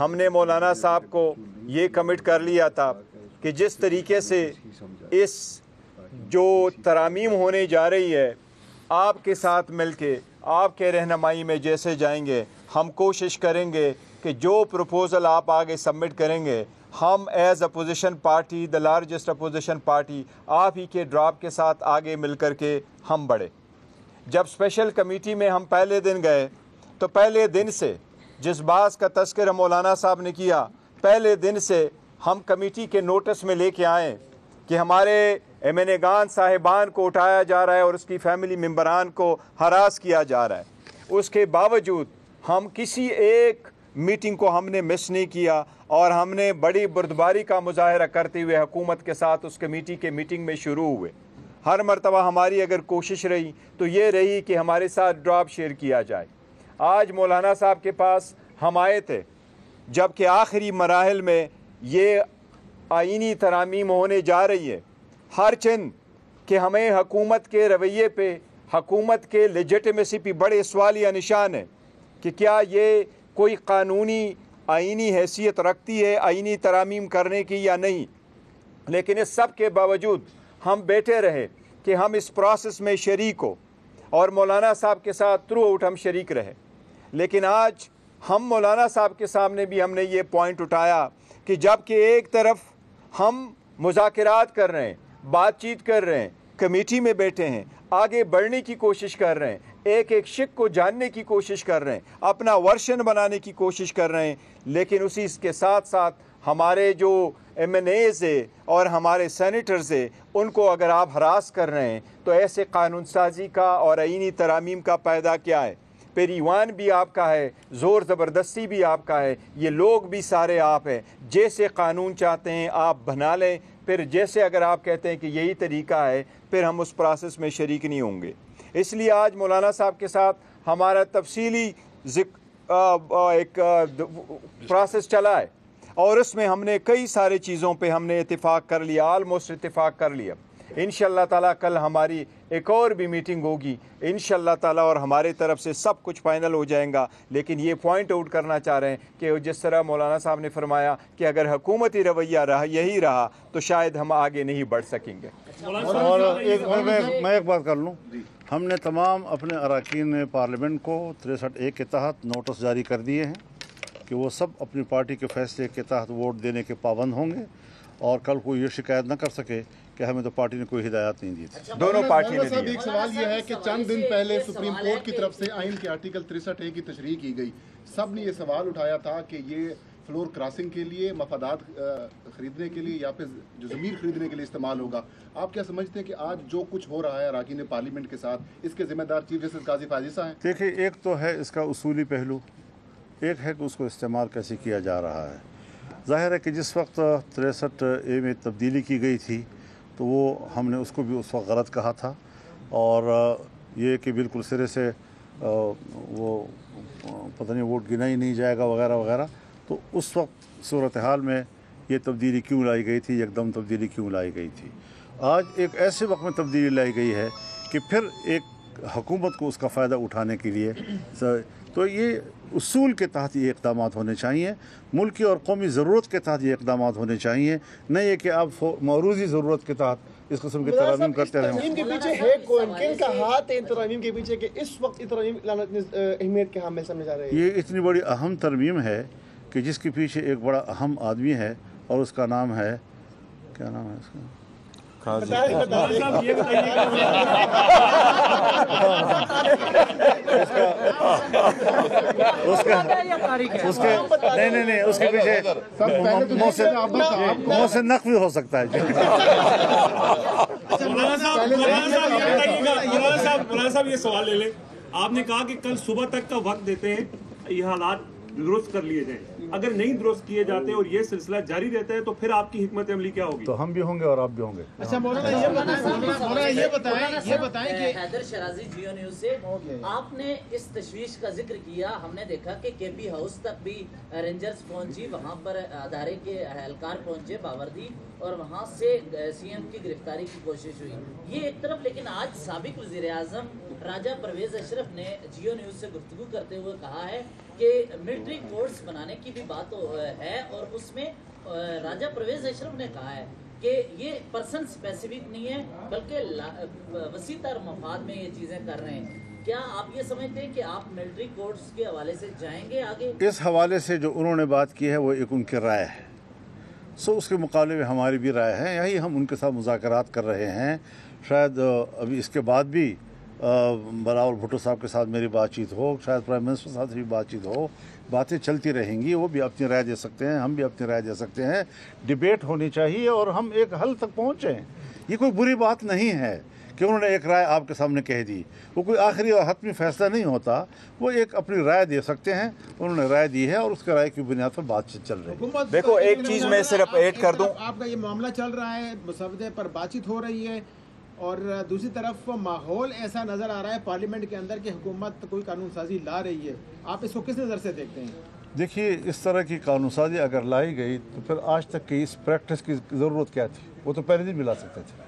ہم نے مولانا صاحب کو یہ کمٹ کر لیا تھا کہ جس طریقے سے اس جو ترامیم ہونے جا رہی ہے آپ کے ساتھ مل کے آپ کے رہنمائی میں جیسے جائیں گے ہم کوشش کریں گے کہ جو پروپوزل آپ آگے سبمٹ کریں گے ہم as opposition party the largest opposition party آپ ہی کے ڈراپ کے ساتھ آگے مل کر کے ہم بڑھے. جب اسپیشل کمیٹی میں ہم پہلے دن گئے تو پہلے دن سے جس بات کا تذکرہ مولانا صاحب نے کیا پہلے دن سے ہم کمیٹی کے نوٹس میں لے کے آئیں کہ ہمارے ایم این اے گان صاحبان کو اٹھایا جا رہا ہے اور اس کی فیملی ممبران کو ہراس کیا جا رہا ہے. اس کے باوجود ہم کسی ایک میٹنگ کو ہم نے مس نہیں کیا اور ہم نے بڑی بردباری کا مظاہرہ کرتے ہوئے حکومت کے ساتھ اس کمیٹی کے میٹنگ میں شروع ہوئے. ہر مرتبہ ہماری اگر کوشش رہی تو یہ رہی کہ ہمارے ساتھ ڈراپ شیئر کیا جائے. آج مولانا صاحب کے پاس ہم آئے تھے جب کہ آخری مراحل میں یہ آئینی ترامیم ہونے جا رہی ہے. ہر چند کہ ہمیں حکومت کے رویے پہ حکومت کے لیجیٹمیسی پہ بڑے سوالیہ نشان ہے کہ کیا یہ کوئی قانونی آئینی حیثیت رکھتی ہے آئینی ترامیم کرنے کی یا نہیں. لیکن اس سب کے باوجود ہم بیٹھے رہے کہ ہم اس پروسیس میں شریک ہو اور مولانا صاحب کے ساتھ تھرو آؤٹ ہم شریک رہے. لیکن آج ہم مولانا صاحب کے سامنے بھی ہم نے یہ پوائنٹ اٹھایا کہ جب کہ ایک طرف ہم مذاکرات کر رہے ہیں بات چیت کر رہے ہیں کمیٹی میں بیٹھے ہیں آگے بڑھنے کی کوشش کر رہے ہیں ایک ایک شک کو جاننے کی کوشش کر رہے ہیں اپنا ورشن بنانے کی کوشش کر رہے ہیں لیکن اسی کے ساتھ ساتھ ہمارے جو ایم این ایز ہے اور ہمارے سینیٹرز ہے ان کو اگر آپ ہراس کر رہے ہیں تو ایسے قانون سازی کا اور آئینی ترامیم کا فائدہ کیا ہے. پھر ایوان بھی آپ کا ہے زور زبردستی بھی آپ کا ہے یہ لوگ بھی سارے آپ ہیں. جیسے قانون چاہتے ہیں آپ بنا لیں پھر جیسے اگر آپ کہتے ہیں کہ یہی طریقہ ہے پھر ہم اس پروسیس میں شریک نہیں ہوں گے. اس لیے آج مولانا صاحب کے ساتھ ہمارا تفصیلی ایک پروسیس چلا ہے اور اس میں ہم نے کئی سارے چیزوں پہ ہم نے اتفاق کر لیا آلموسٹ اتفاق کر لیا. انشاءاللہ تعالیٰ کل ہماری ایک اور بھی میٹنگ ہوگی انشاءاللہ تعالیٰ اور ہمارے طرف سے سب کچھ فائنل ہو جائیں گا. لیکن یہ پوائنٹ آؤٹ کرنا چاہ رہے ہیں کہ جس طرح مولانا صاحب نے فرمایا کہ اگر حکومتی رویہ یہی رہا تو شاید ہم آگے نہیں بڑھ سکیں گے. اور میں ایک بات کر لوں ہم نے تمام اپنے اراکین پارلیمنٹ کو 63A کے تحت نوٹس جاری کر دیے ہیں کہ وہ سب اپنی پارٹی کے فیصلے کے تحت ووٹ دینے کے پابند ہوں گے اور کل کوئی یہ شکایت نہ کر سکے کہ ہمیں تو پارٹی نے کوئی ہدایات نہیں دی تھی. دونوں پارٹی نے دی. ایک سوال یہ ہے کہ چند دن پہلے سپریم کورٹ کی طرف سے آئین کے آرٹیکل 63A کی تشریح کی گئی. سب نے یہ سوال اٹھایا تھا کہ یہ فلور کراسنگ کے لیے مفادات خریدنے کے لیے یا پھر جو ضمیر خریدنے کے لیے استعمال ہوگا. آپ کیا سمجھتے ہیں کہ آج جو کچھ ہو رہا ہے اراکین پارلیمنٹ کے ساتھ اس کے ذمہ دار چیف جسٹس قاضی فائز عیسیٰ ہیں؟ دیکھیے ایک تو ہے اس کا اصولی پہلو ایک ہے کہ اس کو استعمال کیسے کیا جا رہا ہے. ظاہر ہے کہ جس وقت 63A میں تبدیلی کی گئی تھی تو وہ ہم نے اس کو بھی اس وقت غلط کہا تھا اور یہ کہ بالکل سرے سے وہ پتہ نہیں ووٹ گنا ہی نہیں جائے گا وغیرہ وغیرہ. تو اس وقت صورتحال میں یہ تبدیلی کیوں لائی گئی تھی یک دم تبدیلی کیوں لائی گئی تھی. آج ایک ایسے وقت میں تبدیلی لائی گئی ہے کہ پھر ایک حکومت کو اس کا فائدہ اٹھانے کے لیے تو یہ اصول کے تحت یہ اقدامات ہونے چاہیے ملکی اور قومی ضرورت کے تحت یہ اقدامات ہونے چاہیے نہ یہ کہ آپ معروضی ضرورت کے تحت اس قسم کی ترامیم کرتے رہیں. ترمیم کے پیچھے ہے کن کا ہاتھ ہے ترمیم کے پیچھے کہ اس وقت ترمیم اہمیت کے حامل سمجھے جا رہے ہیں. یہ اتنی بڑی اہم ترمیم ہے کہ جس کے پیچھے ایک بڑا اہم آدمی ہے اور اس کا نام ہے کیا نام ہے اس کا نہیں اس کے پیچھے محسن نقوی ہو سکتا ہے. مولانا صاحب یہ سوال لے لیں. آپ نے کہا کہ کل صبح تک کا وقت دیتے ہیں یہ حالات درست کر لیے جائیں. اگر نہیں درست کیے جاتے اور یہ سلسلہ جاری رہتا ہے تو پھر آپ کی حکمت عملی کیا ہوگی؟ تو ہم بھی ہوں گے اور آپ بھی ہوں گے. اچھا مولانا یہ بتائیں کہ حیدر شرازی جیو نیوز سے آپ نے اس تشویش کا ذکر کیا. ہم نے دیکھا کہ کے پی ہاؤس تک بھی رینجرز پہنچی وہاں پر ادارے کے اہلکار پہنچے باوردی اور وہاں سے سی ایم کی گرفتاری کی کوشش ہوئی. یہ ایک طرف لیکن آج سابق وزیر اعظم راجہ پرویز اشرف نے جیو نیوز سے گفتگو کرتے ہوئے کہا ہے کہ ملٹری کورٹس بنانے کی بھی بات ہے، اور اس میں راجہ پرویز اشرف نے کہا ہے کہ یہ پرسن اسپیسیفک نہیں ہے بلکہ وسیع تر مفاد میں یہ چیزیں کر رہے ہیں. کیا آپ یہ سمجھتے ہیں کہ آپ ملٹری کورٹس کے حوالے سے جائیں گے آگے؟ اس حوالے سے جو انہوں نے بات کی ہے وہ ایک ان کی رائے ہے، اس کے مقابلے میں ہماری بھی رائے ہے. یہی ہم ان کے ساتھ مذاکرات کر رہے ہیں. شاید ابھی اس کے بعد بھی بلاول بھٹو صاحب کے ساتھ میری بات چیت ہو، شاید پرائم منسٹر صاحب سے بھی بات چیت ہو. باتیں چلتی رہیں گی، وہ بھی اپنی رائے دے سکتے ہیں، ہم بھی اپنی رائے دے سکتے ہیں. ڈیبیٹ ہونی چاہیے اور ہم ایک حل تک پہنچیں. یہ کوئی بری بات نہیں ہے کہ انہوں نے ایک رائے آپ کے سامنے کہہ دی. وہ کوئی آخری اور حتمی فیصلہ نہیں ہوتا، وہ ایک اپنی رائے دے سکتے ہیں. انہوں نے رائے دی ہے اور اس کے رائے کی بنیاد پر بات چیت چل رہی ہے. دیکھو ایک چیز میں صرف ایڈ کر دوں، آپ کا یہ معاملہ چل رہا ہے، مسودے پر بات چیت ہو رہی ہے، اور دوسری طرف ماحول ایسا نظر آ رہا ہے پارلیمنٹ کے اندر کہ حکومت کوئی قانون سازی لا رہی ہے. آپ اس کو کس نظر سے دیکھتے ہیں؟ دیکھیے، اس طرح کی قانون سازی اگر لائی گئی تو پھر آج تک کی اس پریکٹس کی ضرورت کیا تھی؟ وہ تو پہلے دن بھی لا سکتے تھے.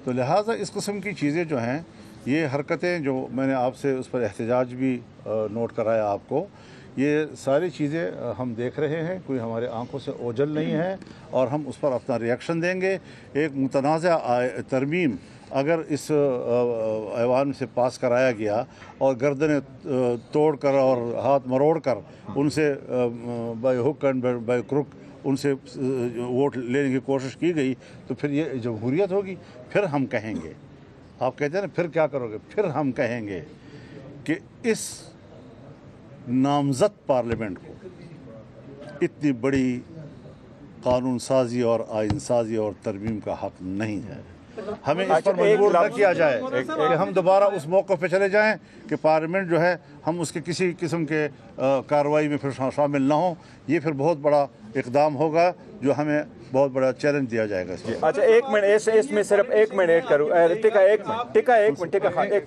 تو لہٰذا اس قسم کی چیزیں جو ہیں، یہ حرکتیں جو میں نے آپ سے اس پر احتجاج بھی نوٹ کرایا آپ کو، یہ ساری چیزیں ہم دیکھ رہے ہیں، کوئی ہمارے آنکھوں سے اوجھل نہیں ہے اور ہم اس پر اپنا ریئیکشن دیں گے. ایک متنازع ترمیم اگر اس ایوان سے پاس کرایا گیا اور گردنیں توڑ کر اور ہاتھ مروڑ کر ان سے by hook and by crook ان سے ووٹ لینے کی کوشش کی گئی تو پھر یہ جمہوریت ہوگی. پھر ہم کہیں گے، آپ کہتے ہیں نا پھر کیا کرو گے، پھر ہم کہیں گے کہ اس نامزد پارلیمنٹ کو اتنی بڑی قانون سازی اور آئین سازی اور ترمیم کا حق نہیں ہے. ہمیں اس پر مجبور نہ کیا جائے کہ ہم دوبارہ اس موقع پہ چلے جائیں کہ پارلیمنٹ جو ہے ہم اس کے کسی قسم کے کارروائی میں پھر شامل نہ ہوں. یہ پھر بہت بڑا اقدام ہوگا جو ہمیں بہت بڑا چیلنج دیا جائے گا. اچھا ایک منٹ، اس میں صرف ایک منٹ ایڈ کروں. ایک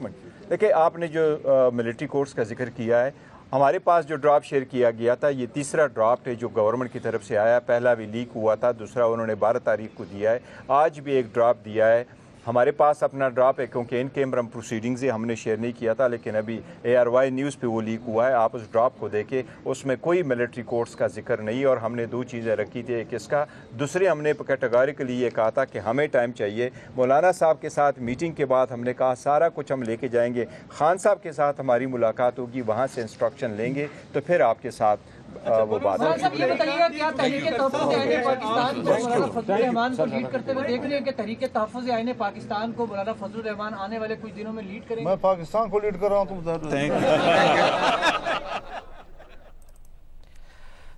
منٹ. دیکھیں آپ نے جو ملٹری کورٹس کا ذکر کیا ہے، ہمارے پاس جو ڈرافٹ شیئر کیا گیا تھا، یہ تیسرا ڈرافٹ ہے جو گورنمنٹ کی طرف سے آیا. پہلا بھی لیک ہوا تھا، دوسرا انہوں نے 12 تاریخ کو دیا ہے. آج بھی ایک ڈرافٹ دیا ہے. ہمارے پاس اپنا ڈرافٹ ہے کیونکہ ان کیمرا پروسیڈنگز ہم نے شیئر نہیں کیا تھا، لیکن ابھی ARY نیوز پہ وہ لیک ہوا ہے. آپ اس ڈرافٹ کو دیکھیں، اس میں کوئی ملٹری کورٹس کا ذکر نہیں. اور ہم نے 2 چیزیں رکھی تھی، ایک اس کا، دوسری ہم نے کیٹیگوریکلی یہ کہا تھا کہ ہمیں ٹائم چاہیے. مولانا صاحب کے ساتھ میٹنگ کے بعد ہم نے کہا سارا کچھ ہم لے کے جائیں گے. خان صاحب کے ساتھ ہماری ملاقات ہوگی، وہاں سے انسٹرکشن لیں گے تو پھر آپ کے ساتھ وہ بات صاحب یہ بتائیے گا کیا تحریک تحفظ آئین پاکستان کو مولانا فضل الرحمان کو لیڈ کرتے ہوئے دیکھ رہے ہیں کہ تحریک تحفظ آئین پاکستان کو مولانا فضل الرحمان آنے والے کچھ دنوں میں لیڈ کریں گے؟ میں پاکستان کو لیڈ کر رہا ہوں.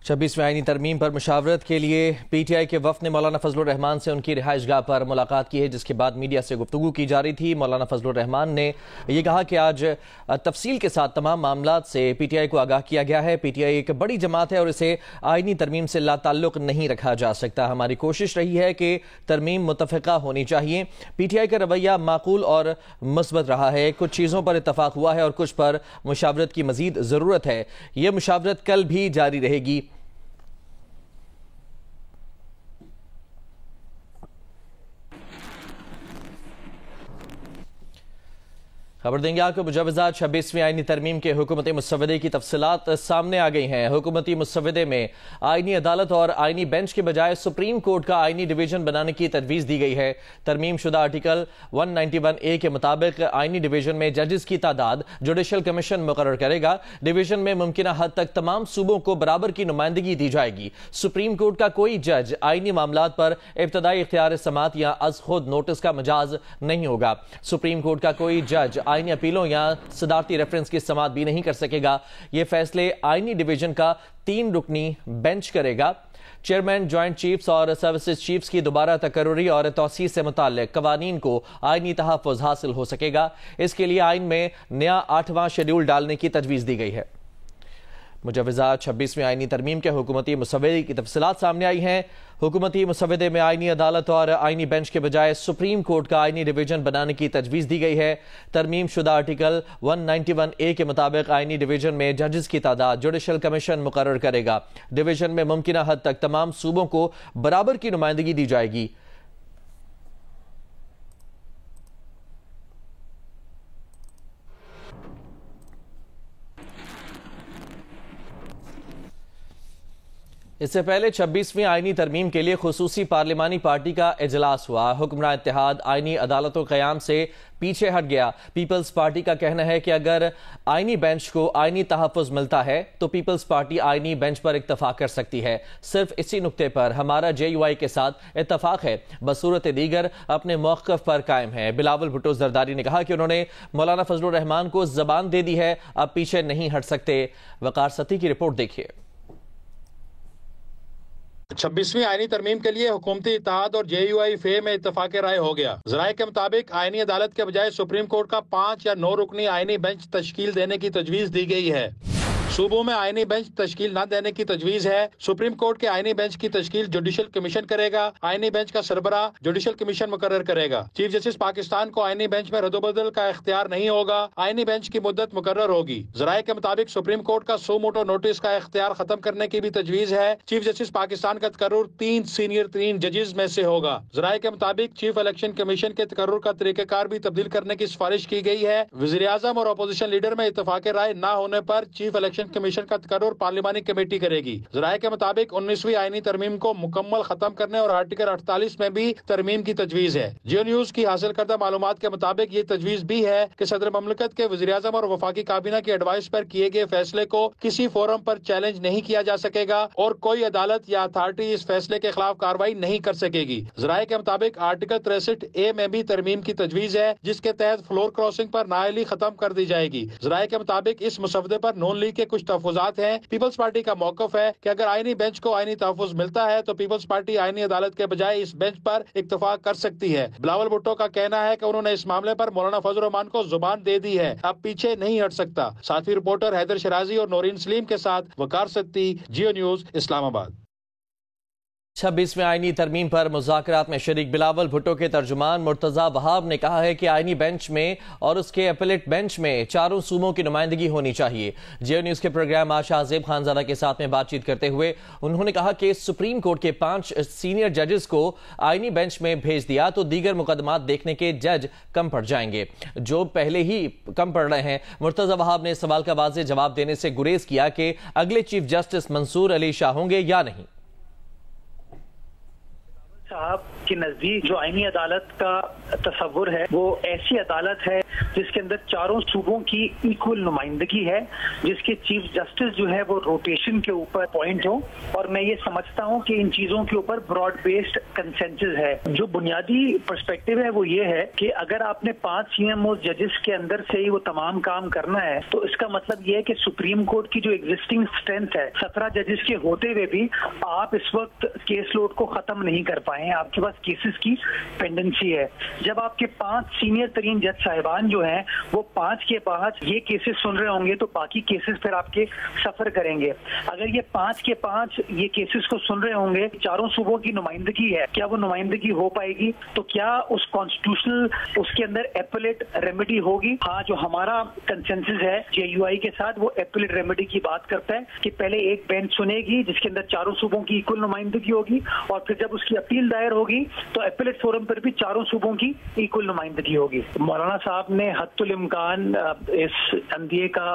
26ویں آئینی ترمیم پر مشاورت کے لیے پی ٹی آئی کے وفد نے مولانا فضل الرحمان سے ان کی رہائش گاہ پر ملاقات کی ہے، جس کے بعد میڈیا سے گفتگو کی جا رہی تھی. مولانا فضل الرحمان نے یہ کہا کہ آج تفصیل کے ساتھ تمام معاملات سے پی ٹی آئی کو آگاہ کیا گیا ہے. پی ٹی آئی ایک بڑی جماعت ہے اور اسے آئینی ترمیم سے لا تعلق نہیں رکھا جا سکتا. ہماری کوشش رہی ہے کہ ترمیم متفقہ ہونی چاہیے. پی ٹی آئی کا رویہ معقول اور مثبت رہا ہے. کچھ چیزوں پر اتفاق ہوا ہے اور کچھ پر مشاورت کی مزید ضرورت ہے. یہ مشاورت کل بھی جاری رہے گی. خبر دیں گے آپ کو، مجوزات 26ویں آئینی ترمیم کے حکومتی مسودے کی تفصیلات سامنے آ گئی ہیں. حکومتی مسودے میں آئینی عدالت اور آئینی بینچ کے بجائے سپریم کورٹ کا آئینی ڈویژن بنانے کی تجویز دی گئی ہے. ترمیم شدہ آرٹیکل 191A کے مطابق آئینی ڈویژن میں ججز کی تعداد جوڈیشل کمیشن مقرر کرے گا. ڈویژن میں ممکنہ حد تک تمام صوبوں کو برابر کی نمائندگی دی جائے گی. سپریم کورٹ کا کوئی جج آئینی معاملات پر ابتدائی اختیار سماعت یا از خود نوٹس کا مجاز نہیں ہوگا. سپریم کورٹ کا کوئی جج آئینی اپیلوں یا صدارتی ریفرنس کی سماعت بھی نہیں کر سکے گا. یہ فیصلے آئینی ڈویژن کا 3 رکنی بینچ کرے گا. چیئرمین، جوائنٹ چیفز اور سروسز چیفز کی دوبارہ تقرری اور توسیع سے متعلق قوانین کو آئینی تحفظ حاصل ہو سکے گا. اس کے لیے آئین میں نیا 8واں شیڈول ڈالنے کی تجویز دی گئی ہے. مجوزات 26ویں آئینی ترمیم کے حکومتی مسودے کی تفصیلات سامنے آئی ہیں. حکومتی مسودے میں آئینی عدالت اور آئینی بینچ کے بجائے سپریم کورٹ کا آئینی ڈویژن بنانے کی تجویز دی گئی ہے. ترمیم شدہ آرٹیکل 191A کے مطابق آئینی ڈویژن میں ججز کی تعداد جوڈیشل کمیشن مقرر کرے گا. ڈویژن میں ممکنہ حد تک تمام صوبوں کو برابر کی نمائندگی دی جائے گی. اس سے پہلے 26ویں آئینی ترمیم کے لیے خصوصی پارلیمانی پارٹی کا اجلاس ہوا۔ حکمراں اتحاد آئینی عدالتوں قیام سے پیچھے ہٹ گیا۔ پیپلز پارٹی کا کہنا ہے کہ اگر آئینی بینچ کو آئینی تحفظ ملتا ہے تو پیپلز پارٹی آئینی بینچ پر اتفاق کر سکتی ہے۔ صرف اسی نقطے پر ہمارا JUI کے ساتھ اتفاق ہے، بصورت دیگر اپنے موقف پر قائم ہے۔ بلاول بھٹو زرداری نے کہا کہ انہوں نے مولانا فضل الرحمان کو زبان دے دی ہے، اب پیچھے نہیں ہٹ سکتے۔ وقار ستی کی رپورٹ دیکھیے۔ 26ویں آئینی ترمیم کے لیے حکومتی اتحاد اور JUI فے میں اتفاق رائے ہو گیا۔ ذرائع کے مطابق آئینی عدالت کے بجائے سپریم کورٹ کا 5 یا 9 رکنی آئینی بینچ تشکیل دینے کی تجویز دی گئی ہے۔ صوبوں میں آئینی بینچ تشکیل نہ دینے کی تجویز ہے۔ سپریم کورٹ کے آئینی بینچ کی تشکیل جوڈیشل کمیشن کرے گا۔ آئینی بینچ کا سربراہ جوڈیشل کمیشن مقرر کرے گا۔ چیف جسٹس پاکستان کو آئینی بینچ میں رد و بدل کا اختیار نہیں ہوگا۔ آئینی بینچ کی مدت مقرر ہوگی۔ ذرائع کے مطابق سپریم کورٹ کا سو موٹو نوٹس کا اختیار ختم کرنے کی بھی تجویز ہے۔ چیف جسٹس پاکستان کا تقرر 3 سینئر ترین ججز میں سے ہوگا۔ ذرائع کے مطابق چیف الیکشن کمیشن کے تقرر کا طریقہ کار بھی تبدیل کرنے کی سفارش کی گئی ہے۔ وزیر اعظم اور اپوزیشن لیڈر میں اتفاق رائے نہ ہونے پر چیف الیکشن کمیشن کا تقرر پارلیمانی کمیٹی کرے گی۔ ذرائع کے مطابق 19ویں آئینی ترمیم کو مکمل ختم کرنے اور آرٹیکل 48 میں بھی ترمیم کی تجویز ہے۔ جیو نیوز کی حاصل کردہ معلومات کے مطابق یہ تجویز بھی ہے کہ صدر مملکت کے وزیر اعظم اور وفاقی کابینہ کی ایڈوائس پر کیے گئے فیصلے کو کسی فورم پر چیلنج نہیں کیا جا سکے گا اور کوئی عدالت یا اتھارٹی اس فیصلے کے خلاف کارروائی نہیں کر سکے گی۔ ذرائع کے مطابق آرٹیکل 63A میں بھی ترمیم کی تجویز ہے، جس کے تحت فلور کراسنگ پر نااہلی ختم کر دی جائے گی۔ ذرائع کے مطابق اس مسودے پر نون لیگ کے کچھ تحفظات ہیں۔ پیپلز پارٹی کا موقف ہے کہ اگر آئینی بینچ کو آئینی تحفظ ملتا ہے تو پیپلز پارٹی آئینی عدالت کے بجائے اس بینچ پر اتفاق کر سکتی ہے۔ بلاول بھٹو کا کہنا ہے کہ انہوں نے اس معاملے پر مولانا فضل الرحمان کو زبان دے دی ہے، اب پیچھے نہیں ہٹ سکتا۔ ساتھی رپورٹر حیدر شرازی اور نورین سلیم کے ساتھ وقار ستی، جیو نیوز، اسلام آباد۔ 26ویں آئینی ترمیم پر مذاکرات میں شریک بلاول بھٹو کے ترجمان مرتضی وہاب نے کہا ہے کہ آئینی بینچ میں اور اس کے اپیلیٹ بینچ میں چاروں صوبوں کی نمائندگی ہونی چاہیے۔ جیو نیوز کے پروگرام آشا زیب خانزادہ کے ساتھ میں بات چیت کرتے ہوئے انہوں نے کہا کہ سپریم کورٹ کے 5 سینئر ججز کو آئینی بینچ میں بھیج دیا تو دیگر مقدمات دیکھنے کے جج کم پڑ جائیں گے، جو پہلے ہی کم پڑ رہے ہیں۔ مرتضی وہاب نے سوال کا واضح جواب دینے سے گریز کیا کہ اگلے چیف جسٹس منصور علی شاہ ہوں گے یا نہیں۔ صاحب کے نزدیک جو آئینی عدالت کا تصور ہے وہ ایسی عدالت ہے جس کے اندر چاروں صوبوں کی ایکول نمائندگی ہے، جس کے چیف جسٹس جو ہے وہ روٹیشن کے اوپر اپوائنٹ ہوں، اور میں یہ سمجھتا ہوں کہ ان چیزوں کے اوپر براڈ بیسڈ کنسنسس ہے۔ جو بنیادی پرسپیکٹو ہے وہ یہ ہے کہ اگر آپ نے 5 CMO ججز کے اندر سے ہی وہ تمام کام کرنا ہے تو اس کا مطلب یہ ہے کہ سپریم کورٹ کی جو ایگزسٹنگ اسٹرینتھ ہے 17 ججز کے ہوتے ہوئے بھی آپ اس وقت کیس لوڈ کو ختم نہیں کر پائے ہیں، آپ کے پاس کیسز کی پینڈنسی ہے۔ جب آپ کے 5 سینئر ترین جج صاحبان جو ہیں وہ 5 کے بعد یہ کیسز سن رہے ہوں گے تو باقی کیسز پھر آپ کے سفر کریں گے۔ اگر یہ 5 کے 5 یہ کیسز کو سن رہے ہوں گے، چاروں صوبوں کی نمائندگی ہے، کیا وہ نمائندگی ہو پائے گی؟ تو کیا اس کانسٹیٹیوشنل اس کے اندر ایپلیٹ ریمیڈی ہوگی؟ ہاں، جو ہمارا کنسنسس ہے JUI کے ساتھ وہ ایپلیٹ ریمیڈی کی بات کرتا ہے کہ پہلے ایک بینچ سنے گی جس کے اندر چاروں صوبوں کی ایکول نمائندگی ہوگی، اور پھر جب اس کی اپیل دائر ہوگی تو ایپلیٹ فورم پر بھی چاروں صوبوں کی ایکول نمائندگی ہوگی۔ مولانا صاحب نے حتی الامکان اس اندیے کا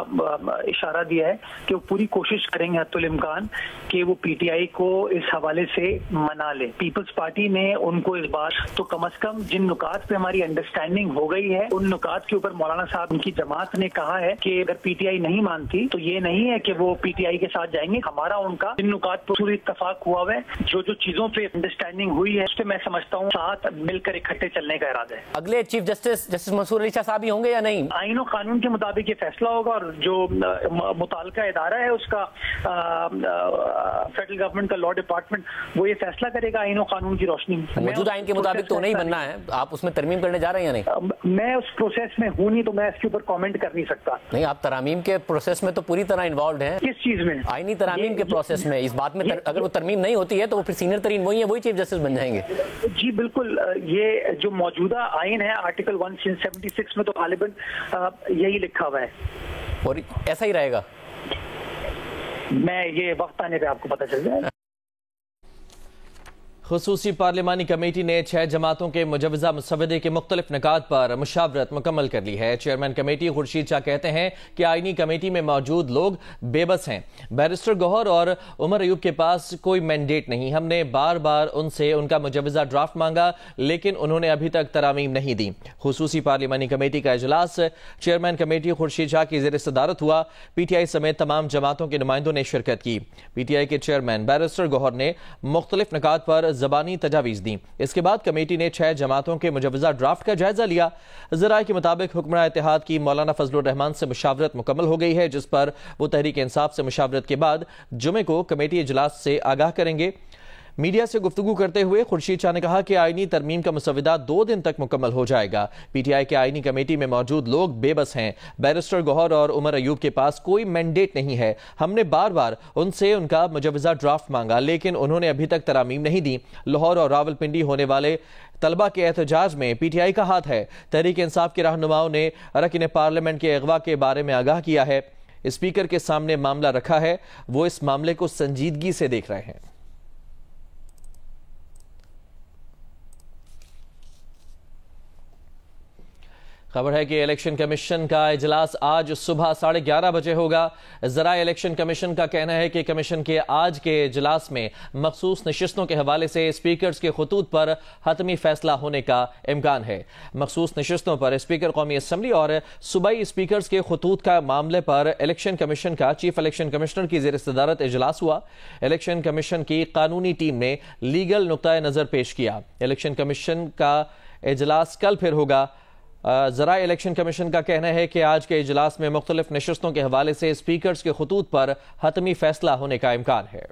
اشارہ دیا ہے کہ وہ پوری کوشش کریں گے حتی الامکان کہ وہ PTI کو اس حوالے سے منا لے۔ پیپلز پارٹی نے ان کو اس بات تو کم از کم جن نکات پہ ہماری انڈرسٹینڈنگ ہو گئی ہے ان نکات کے اوپر مولانا صاحب ان کی جماعت نے کہا ہے کہ اگر PTI نہیں مانتی تو یہ نہیں ہے کہ وہ PTI کے ساتھ جائیں گے، ہمارا ان کا جن نکات پر پوری اتفاق ہوا ہے، جو چیزوں پہ انڈرسٹینڈنگ ہوئی ہے اس پہ میں سمجھتا ہوں ساتھ مل کر اکٹھے چلنے کا ارادہ ہے۔ اگلے چیف جسٹس منصور علی شاہ صاحب ہی ہوں گے یا نہیں؟ آئین و قانون کے مطابق یہ فیصلہ ہوگا، اور جو متعلقہ ادارہ ہے اس کا فیڈرل گورنمنٹ کا لا ڈپارٹمنٹ وہ یہ فیصلہ کرے گا آئین و قانون کی روشنی میں۔ موجودہ آئین کے مطابق تو نہیں بننا ہے، آپ اس میں ترمیم کرنے جا رہے ہیں یا نہیں؟ میں اس پروسیس میں ہوں نہیں تو میں اس کے اوپر کامنٹ کر نہیں سکتا۔ نہیں، آپ ترامیم کے پروسیس میں تو پوری طرح انوالوڈ ہیں۔ کس چیز میں؟ آئینی ترامیم کے پروسیس میں۔ اس بات میں اگر وہ ترمیم نہیں ہوتی ہے تو وہ پھر سینئر ترین وہی ہیں، وہی چیف جسٹس بن جائیں گے۔ جی بالکل، یہ جو موجودہ آئین ہے آرٹیکل 176 میں تو غالباً یہی لکھا ہوا ہے، اور ایسا ہی رہے گا۔ میں یہ وقت آنے پہ آپ کو پتہ چل جائے گا۔ خصوصی پارلیمانی کمیٹی نے 6 جماعتوں کے مجوزہ مسودے کے مختلف نکات پر مشاورت مکمل کر لی ہے۔ چیئرمین کمیٹی خورشید شاہ کہتے ہیں کہ آئینی کمیٹی میں موجود لوگ بے بس ہیں۔ بیرسٹر گوہر اور عمر ایوب کے پاس کوئی مینڈیٹ نہیں۔ ہم نے بار بار ان سے ان کا مجوزہ ڈرافٹ مانگا لیکن انہوں نے ابھی تک ترامیم نہیں دی۔ خصوصی پارلیمانی کمیٹی کا اجلاس چیئرمین کمیٹی خورشید شاہ کی زیر صدارت ہوا۔ پی ٹی آئی سمیت تمام جماعتوں کے نمائندوں نے شرکت کی۔ پی ٹی آئی کے چیئرمین بیرسٹر گوہر نے مختلف نکات پر زبانی تجاویز دیں۔ اس کے بعد کمیٹی نے 6 جماعتوں کے مجوزہ ڈرافٹ کا جائزہ لیا۔ ذرائع کے مطابق حکمراں اتحاد کی مولانا فضل الرحمان سے مشاورت مکمل ہو گئی ہے، جس پر وہ تحریک انصاف سے مشاورت کے بعد جمعے کو کمیٹی اجلاس سے آگاہ کریں گے۔ میڈیا سے گفتگو کرتے ہوئے خورشید شاہ نے کہا کہ آئینی ترمیم کا مسودہ 2 دن تک مکمل ہو جائے گا۔ پی ٹی آئی کے آئینی کمیٹی میں موجود لوگ بے بس ہیں۔ بیرسٹر گوہر اور عمر ایوب کے پاس کوئی مینڈیٹ نہیں ہے۔ ہم نے بار بار ان سے ان کا مجوزہ ڈرافٹ مانگا لیکن انہوں نے ابھی تک ترامیم نہیں دی۔ لاہور اور راولپنڈی ہونے والے طلبہ کے احتجاج میں پی ٹی آئی کا ہاتھ ہے۔ تحریک انصاف کے رہنماؤں نے ارکان پارلیمنٹ کے اغوا کے بارے میں آگاہ کیا ہے۔ اسپیکر کے سامنے معاملہ رکھا ہے، وہ اس معاملے کو سنجیدگی سے دیکھ رہے ہیں۔ خبر ہے کہ الیکشن کمیشن کا اجلاس آج صبح 11:30 بجے ہوگا۔ ذرائع الیکشن کمیشن کا کہنا ہے کہ کمیشن کے آج کے اجلاس میں مخصوص نشستوں کے حوالے سے اسپیکرز کے خطوط پر حتمی فیصلہ ہونے کا امکان ہے۔ مخصوص نشستوں پر اسپیکر قومی اسمبلی اور صوبائی اسپیکرز کے خطوط کا معاملے پر الیکشن کمیشن کا چیف الیکشن کمشنر کی زیر صدارت اجلاس ہوا۔ الیکشن کمیشن کی قانونی ٹیم نے لیگل نقطہ نظر پیش کیا۔ الیکشن کمیشن کا اجلاس کل پھر ہوگا۔ ذرائع الیکشن کمیشن کا کہنا ہے کہ آج کے اجلاس میں مختلف نشستوں کے حوالے سے اسپیکرز کے خطوط پر حتمی فیصلہ ہونے کا امکان ہے۔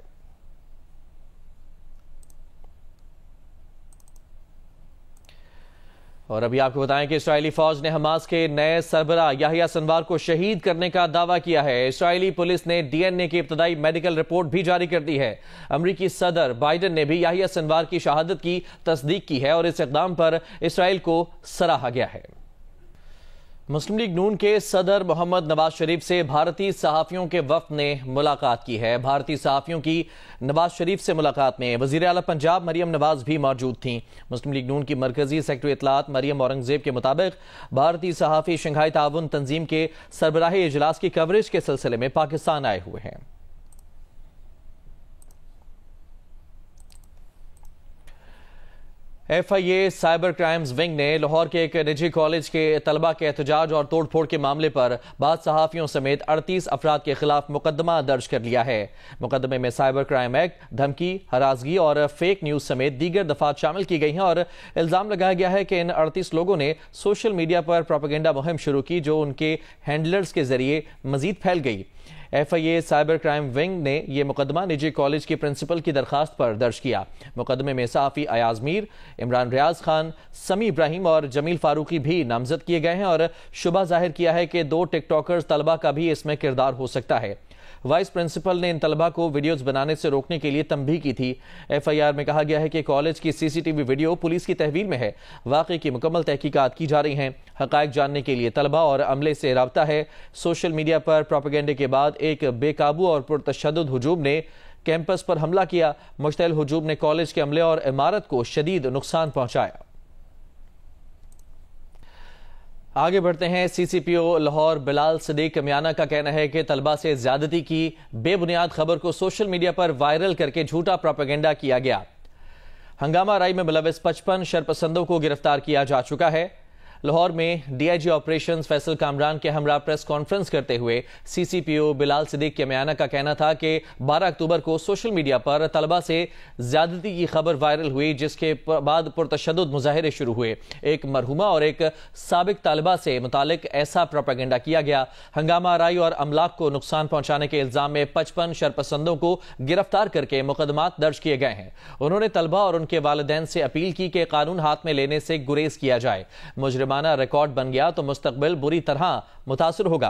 اور ابھی آپ کو بتائیں کہ اسرائیلی فوج نے حماس کے نئے سربراہ یحییٰ سنوار کو شہید کرنے کا دعویٰ کیا ہے۔ اسرائیلی پولیس نے ڈی این اے کی ابتدائی میڈیکل رپورٹ بھی جاری کر دی ہے۔ امریکی صدر بائیڈن نے بھی یحییٰ سنوار کی شہادت کی تصدیق کی ہے اور اس اقدام پر اسرائیل کو سراہا گیا ہے۔ مسلم لیگ نون کے صدر محمد نواز شریف سے بھارتی صحافیوں کے وفد نے ملاقات کی ہے۔ بھارتی صحافیوں کی نواز شریف سے ملاقات میں وزیر اعلیٰ پنجاب مریم نواز بھی موجود تھیں۔ مسلم لیگ نون کی مرکزی سیکرٹری اطلاعات مریم اورنگزیب کے مطابق بھارتی صحافی شنگھائی تعاون تنظیم کے سربراہی اجلاس کی کوریج کے سلسلے میں پاکستان آئے ہوئے ہیں۔ F I A cyber crimes wing نے لاہور کے ایک نجی کالج کے طلبہ کے احتجاج اور توڑ پھوڑ کے معاملے پر بعض صحافیوں سمیت 38 افراد کے خلاف مقدمہ درج کر لیا ہے۔ مقدمے میں سائبر کرائم ایکٹ، دھمکی، ہراسگی اور فیک نیوز سمیت دیگر دفعات شامل کی گئی ہیں اور الزام لگایا گیا ہے کہ ان 38 لوگوں نے سوشل میڈیا پر پروپیگنڈا مہم شروع کی جو ان کے ہینڈلرز کے ذریعے مزید پھیل گئی۔ F I A cyber crime wing نے یہ مقدمہ نجی کالج کی پرنسپل کی درخواست پر درج کیا۔ مقدمے میں صحافی ایاز میر، عمران ریاض خان، سمی ابراہیم اور جمیل فاروقی بھی نامزد کیے گئے ہیں اور شبہ ظاہر کیا ہے کہ 2 ٹک ٹاکرز طلبہ کا بھی اس میں کردار ہو سکتا ہے۔ وائس پرنسپل نے ان طلبہ کو ویڈیوز بنانے سے روکنے کے لیے تنبیہ کی تھی۔ ایف آئی آر میں کہا گیا ہے کہ کالج کی C C T V video police کی تحویل میں ہے۔ واقعے کی مکمل تحقیقات کی جا رہی ہیں۔ حقائق جاننے کے لیے طلبہ اور عملے سے رابطہ ہے۔ سوشل میڈیا پر پروپیگنڈے کے بعد ایک بے قابو اور پرتشدد ہجوم نے کیمپس پر حملہ کیا۔ مشتعل ہجوم نے کالج کے عملے اور عمارت کو شدید نقصان پہنچایا۔ آگے بڑھتے ہیں۔ سی سی پی او لاہور بلال صدیق کمیانہ کا کہنا ہے کہ طلبہ سے زیادتی کی بے بنیاد خبر کو سوشل میڈیا پر وائرل کر کے جھوٹا پروپیگنڈا کیا گیا۔ ہنگامہ آرائی میں ملوث 55 شرپسندوں کو گرفتار کیا جا چکا ہے۔ لاہور میں D I G operations Faisal Kamran کے ہمراہ پریس کانفرنس کرتے ہوئے سی سی پی او بلال صدیق کمیانہ کا کہنا تھا کہ 12 اکتوبر کو سوشل میڈیا پر طلبہ سے زیادتی کی خبر وائرل ہوئی جس کے بعد پرتشدد مظاہرے شروع ہوئے۔ ایک مرحومہ اور ایک سابق طالبہ سے متعلق ایسا پروپیگنڈا کیا گیا۔ ہنگامہ آرائی اور املاک کو نقصان پہنچانے کے الزام میں 55 شرپسندوں کو گرفتار کر کے مقدمات درج کیے گئے ہیں۔ انہوں نے طلبہ اور ان کے والدین سے اپیل کی کہ قانون ہاتھ میں لینے سے گریز کیا جائے۔ مجرمانہ ریکارڈ بن گیا تو مستقبل بری طرح متاثر ہوگا۔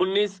19,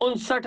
59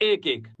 1-1,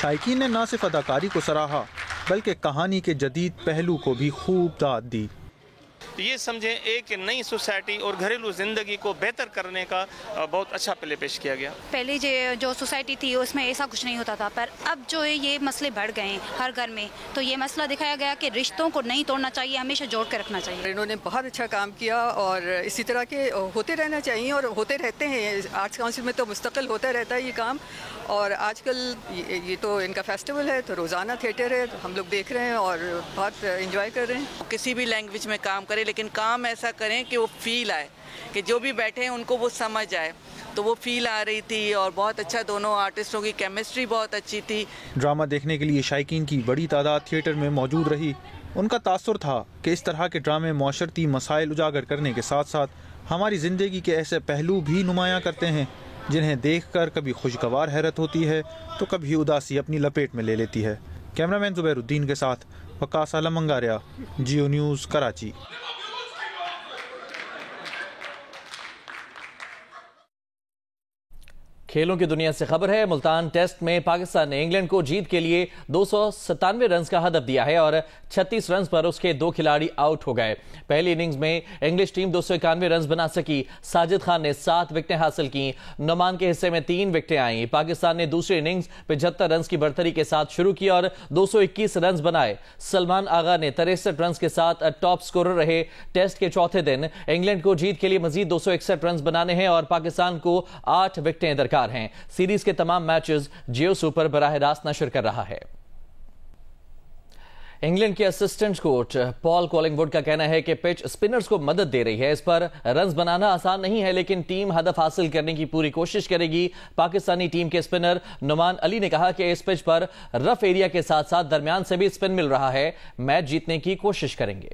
شائقین نے نہ صرف اداکاری کو سراہا بلکہ کہانی کے جدید پہلو کو بھی خوب داد دی۔ یہ سمجھیں ایک نئی سوسائٹی اور گھریلو زندگی کو بہتر کرنے کا بہت اچھا پلے پیش کیا گیا۔ پہلے جو سوسائٹی تھی اس میں ایسا کچھ نہیں ہوتا تھا، پر اب جو ہے یہ مسئلے بڑھ گئے ہیں ہر گھر میں، تو یہ مسئلہ دکھایا گیا کہ رشتوں کو نہیں توڑنا چاہیے، ہمیشہ جوڑ کے رکھنا چاہیے۔ انہوں نے بہت اچھا کام کیا اور اسی طرح کے ہوتے رہنا چاہیے اور ہوتے رہتے ہیں۔ آرٹس کونسل میں تو مستقل ہوتا رہتا ہے یہ کام، اور آج کل یہ تو ان کا فیسٹیول ہے تو روزانہ تھیٹر ہے، ہم لوگ دیکھ رہے ہیں اور بہت انجوائے کر رہے ہیں۔ کسی بھی لینگویج میں کام کرے لیکن کام ایسا کریں کہ وہ فیل آئے، کہ جو بھی بیٹھے ہیں ان کو وہ سمجھ آئے، تو وہ فیل آ رہی تھی اور بہت اچھا، دونوں آرٹسٹوں کی کیمسٹری بہت اچھی تھی۔ ڈرامہ دیکھنے کے لیے شائقین کی بڑی تعداد تھیٹر میں موجود رہی۔ ان کا تاثر تھا کہ اس طرح کے ڈرامے معاشرتی مسائل اجاگر کرنے کے ساتھ ساتھ ہماری زندگی کے ایسے پہلو بھی نمایاں کرتے ہیں جنہیں دیکھ کر کبھی خوشگوار حیرت ہوتی ہے تو کبھی اداسی اپنی لپیٹ میں لے لیتی ہے۔ کیمرہ مین زبیر الدین کے ساتھ وقاص عالم انگاریہ، جیو نیوز، کراچی۔ کھیلوں کی دنیا سے خبر ہے۔ ملتان ٹیسٹ میں پاکستان نے انگلینڈ کو جیت کے لیے 297 رنز کا ہدف دیا ہے اور 36 رنز پر اس کے 2 کھلاڑی آؤٹ ہو گئے۔ پہلی اننگز میں انگلش ٹیم 291 رنز بنا سکی۔ ساجد خان نے 7 وکٹیں حاصل کیں، نعمان کے حصے میں 3 وکٹیں آئیں۔ پاکستان نے دوسری اننگز 75 رنز کی بڑھتری کے ساتھ شروع کی اور 221 رنز بنائے۔ سلمان آغا نے 63 رنز کے ساتھ ٹاپ سکورر رہے۔ ٹیسٹ کے چوتھے دن انگلینڈ کو جیت کے لیے مزید 261 رنز بنانے ہیں اور پاکستان کو 8 وکٹیں درکار ہیں۔ سیریز کے تمام میچز جیو سپر براہ راست نشر کر رہا ہے۔ انگلینڈ کے assistant coach Paul Collingwood کا کہنا ہے کہ پچ سپنرز کو مدد دے رہی ہے۔ اس پر رنز بنانا آسان نہیں ہے لیکن ٹیم ہدف حاصل کرنے کی پوری کوشش کرے گی۔ پاکستانی ٹیم کے سپنر نعمان علی نے کہا کہ اس پچ پر رف ایریا کے ساتھ ساتھ درمیان سے بھی سپن مل رہا ہے، میچ جیتنے کی کوشش کریں گے۔